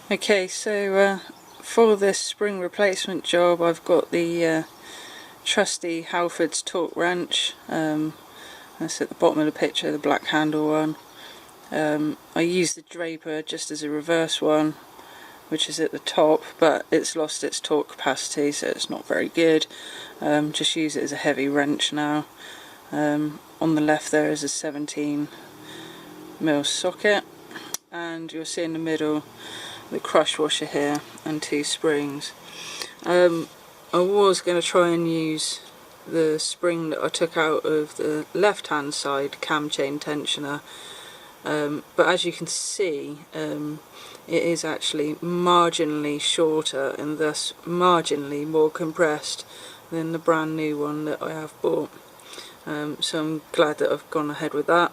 Okay, so for this spring replacement job I've got the trusty Halford's torque wrench. That's at the bottom of the picture, the black handle one. I use the Draper just as a reverse one, which is at the top, but it's lost its torque capacity, so it's not very good. Just use it as a heavy wrench now. On the left there is a 17mm socket, and you'll see in the middle the crush washer here and two springs. I was going to try and use the spring that I took out of the left hand side cam chain tensioner, but as you can see it is actually marginally shorter and thus marginally more compressed than the brand new one that I have bought. So I'm glad that I've gone ahead with that.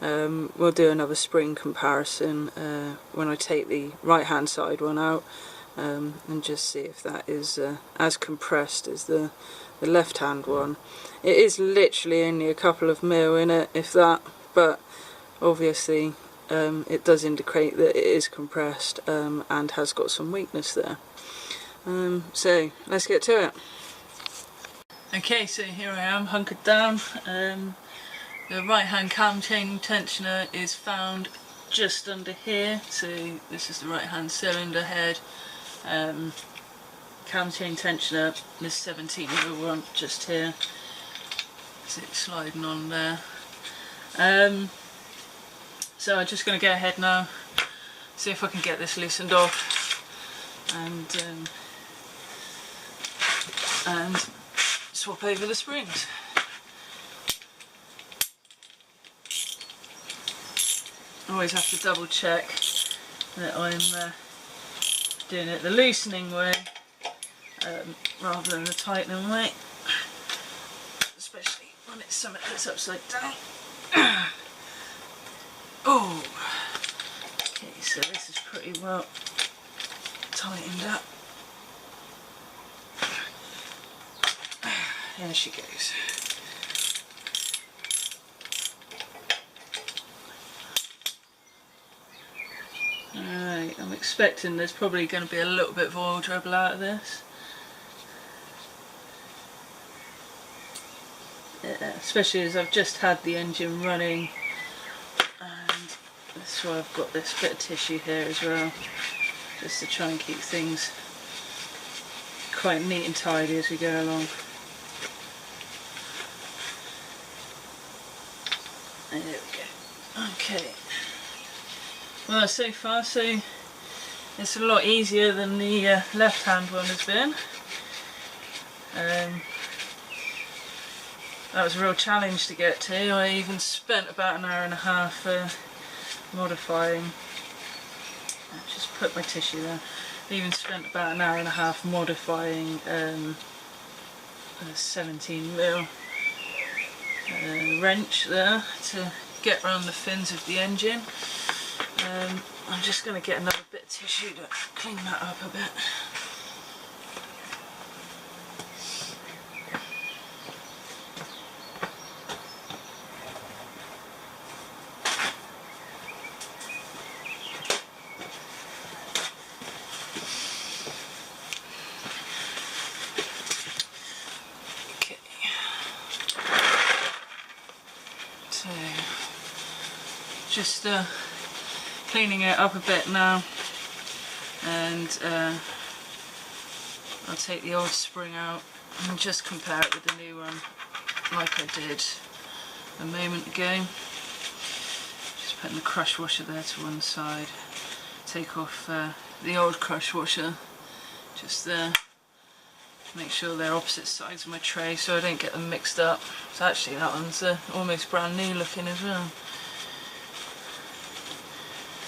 We'll do another spring comparison when I take the right hand side one out and just see if that is as compressed as the left hand one. It is literally only a couple of mil in it, if that, but obviously it does indicate that it is compressed and has got some weakness there. So let's get to it. Okay, so here I am hunkered down. The right hand cam chain tensioner is found just under here, so this is the right hand cylinder head. Cam chain tensioner, this 17mm one just here. See it sliding on there. So I'm just going to go ahead now, see if I can get this loosened off and swap over the springs. Always have to double check that I'm doing it the loosening way rather than the tightening way, especially when it's something that's upside down. Oh, okay, so this is pretty well tightened up. There she goes. Alright, I'm expecting there's probably going to be a little bit of oil dribble out of this. Yeah, especially as I've just had the engine running, and that's why I've got this bit of tissue here as well, just to try and keep things quite neat and tidy as we go along. There we go. Okay. Well, so far so it's a lot easier than the left hand one has been. That was a real challenge to get to. I even spent about an hour and a half modifying. I just put my tissue there. I even spent about an hour and a half modifying a 17mm wrench there to get around the fins of the engine. I'm just going to get another bit of tissue to clean that up a bit. Okay. So, just cleaning it up a bit now, and I'll take the old spring out and just compare it with the new one like I did a moment ago. Just putting the crush washer there to one side, take off the old crush washer just there, make sure they're opposite sides of my tray so I don't get them mixed up. So actually that one's almost brand new looking as well.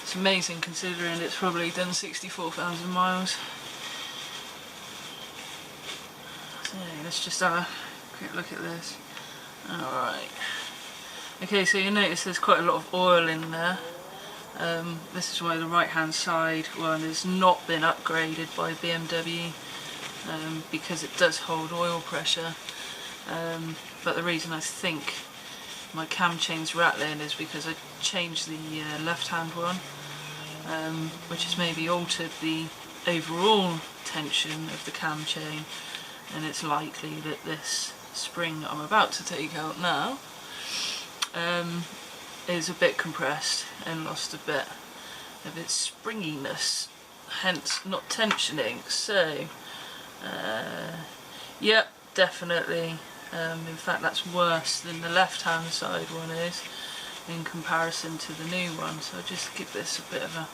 It's amazing considering it's probably done 64,000 miles. So let's just have a quick look at this. Alright. Okay, so you notice there's quite a lot of oil in there. This is why the right hand side one has not been upgraded by BMW, because it does hold oil pressure. But the reason I think my cam chain's rattling is because I changed the left hand one. which has maybe altered the overall tension of the cam chain, and it's likely that this spring that I'm about to take out now is a bit compressed and lost a bit of its springiness, hence not tensioning. So yep, definitely, in fact that's worse than the left hand side one is in comparison to the new one. So I'll just give this a bit of a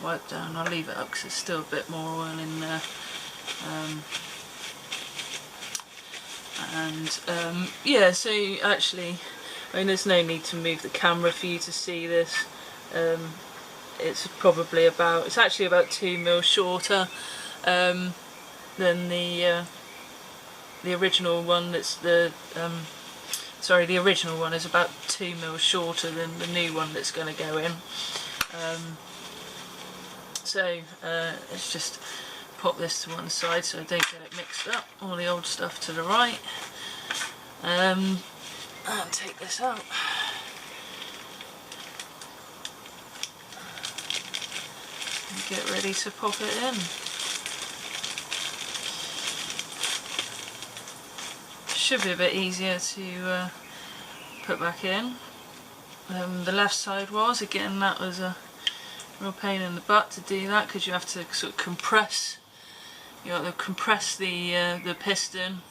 wipe down. I'll leave it up because there's still a bit more oil in there. Yeah, so actually, I mean, there's no need to move the camera for you to see this. It's probably about, it's actually about 2mm shorter than the original one. That's the sorry, the original one is about 2mm shorter than the new one that's going to go in. So let's just pop this to one side so I don't get it mixed up. All the old stuff to the right. And take this out. And get ready to pop it in. Should be a bit easier to put back in. The left side was, again, that was a real pain in the butt to do that, because you have to sort of compress. You have to compress the piston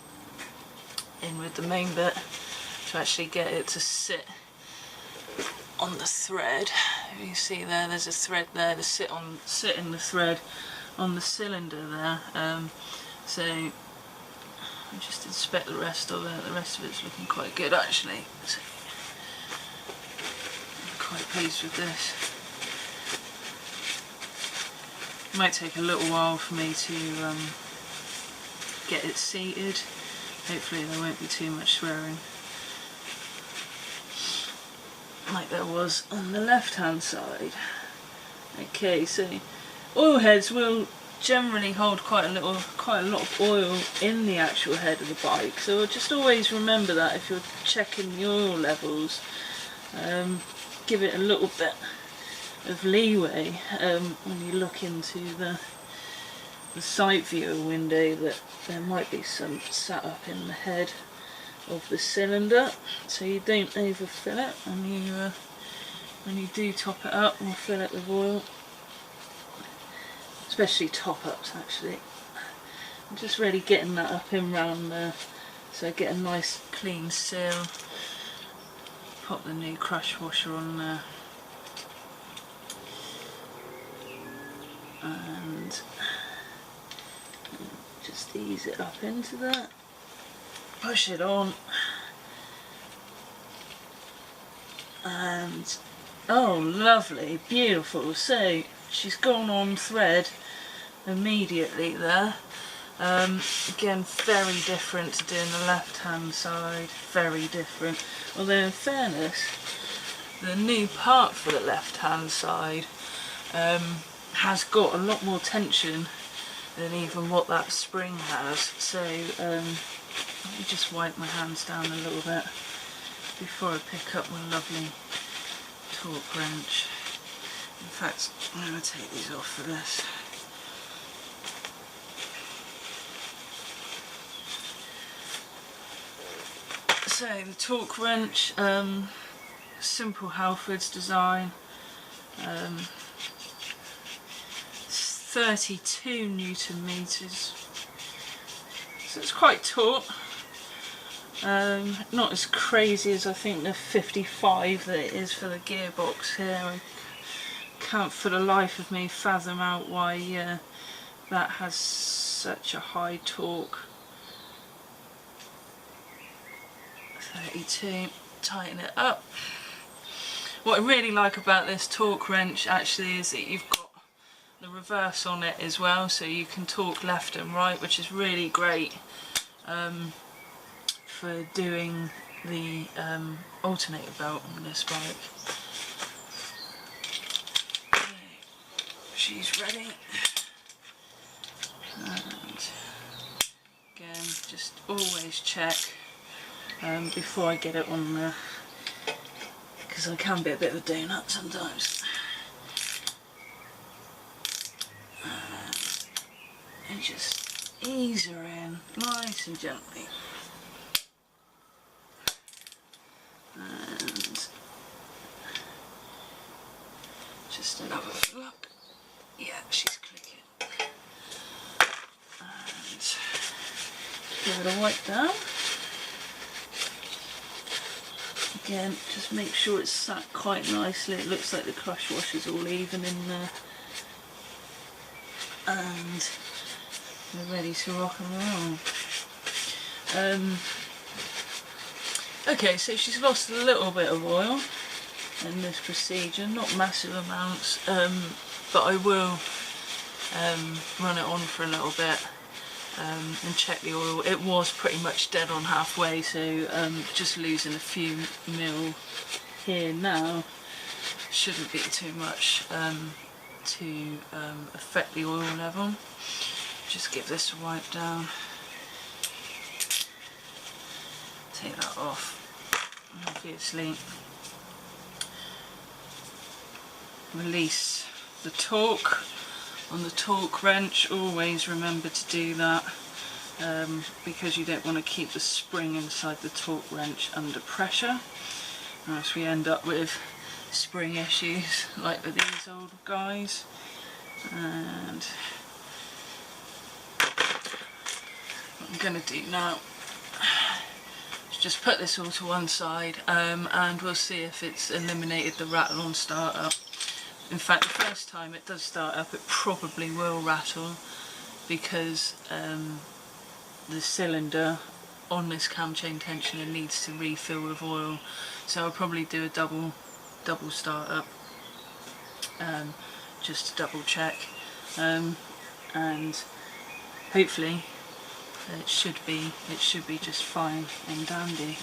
in with the main bit to actually get it to sit on the thread. You see there's a thread there to sit in the thread on the cylinder there. So I'll just inspect the rest of it. The rest of it's looking quite good actually. So I'm quite pleased with this. It might take a little while for me to get it seated. Hopefully there won't be too much swearing, like there was on the left hand side. Okay, so oil heads will generally hold quite a lot of oil in the actual head of the bike, so just always remember that if you're checking the oil levels. Give it a little bit of leeway when you look into the side viewer window, that there might be some sat up in the head of the cylinder, so you don't overfill it when you do top it up or fill it with oil, especially top ups actually. I'm just really getting that up in round there so I get a nice clean seal. Pop the new crush washer on there and just ease it up into that, push it on, and oh lovely, beautiful. So she's gone on thread immediately there. Again, very different to doing the left hand side, very different, although in fairness the new part for the left hand side has got a lot more tension than even what that spring has. So let me just wipe my hands down a little bit before I pick up my lovely torque wrench. In fact, I'm going to take these off for this. So the torque wrench, simple Halfords design, 32 Newton meters, so it's quite taut. Not as crazy as I think the 55 that it is for the gearbox here. I can't for the life of me fathom out why that has such a high torque. 32, tighten it up. What I really like about this torque wrench actually is that you've got the reverse on it as well, so you can torque left and right, which is really great for doing the alternator belt on this bike. Okay, she's ready, and again just always check before I get it on there, because I can be a bit of a donut sometimes. and just ease her in nice and gently. And just another look. Yeah, she's clicking. And give it a wipe down. Again, just make sure it's sat quite nicely. It looks like the crush wash is all even in there. And we're ready to rock and roll. Okay, so she's lost a little bit of oil in this procedure, not massive amounts, but I will run it on for a little bit and check the oil. It was pretty much dead on halfway, so just losing a few mil here now shouldn't be too much to affect the oil level. Just give this a wipe down. Take that off, obviously. Release the torque on the torque wrench. Always remember to do that because you don't want to keep the spring inside the torque wrench under pressure, or else we end up with spring issues like with these old guys. And what I'm going to do now, just put this all to one side and we'll see if it's eliminated the rattle on startup. In fact, the first time it does start up, it probably will rattle because the cylinder on this cam chain tensioner needs to refill with oil. So I'll probably do a double startup just to double check, and hopefully it should be just fine and dandy.